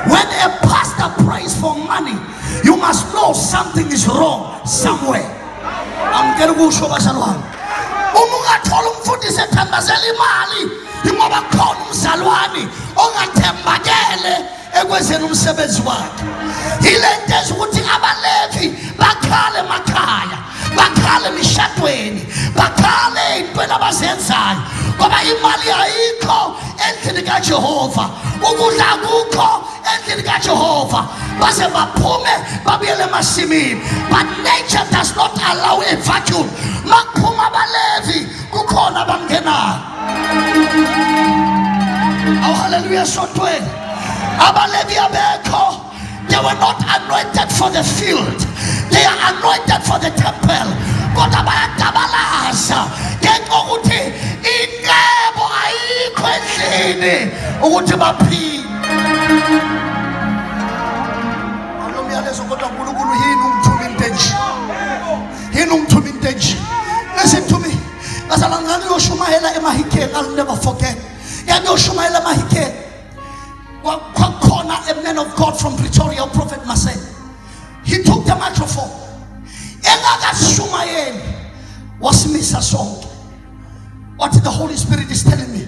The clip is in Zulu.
When a pastor prays for money, you must know something is wrong somewhere. I'm getting to show you. Umungathola umfundisi ethambazela imali ingoba khona umzalwane ongathembakele ekwenzeni umsebenzi wakhe. Yilento ezokuthi abaLevi bakhale emakhaya, bakhale emishadweni, bakhale ezintweni abazenzayo ngoba imali ayikho endlini kaJehova, ukudla akukho endlini kaJehova, base baphume babuyele emasimini. But nature does not allow a vacuum. Makuphuma abaLevi kukhona abangenayo. Oh hallelujah. Sotweni abaLevi abekho. They were not anointed for the field, they are anointed for the temple. Kodwa bayadabalaza ngento ukuthi inqebo ayikho endlini ukuthi baphile. Alomyalezo kodwa uNkulunkulu yini umthuma intenji, yini umthuma intenji. Listen to me, asalangani yoshumayela emahikeni. I'll never forget yani yoshumayela emahikeni. A man of God from Pretoria, Prophet Masay, he took the microphone. Was Misa song. What the Holy Spirit is telling me,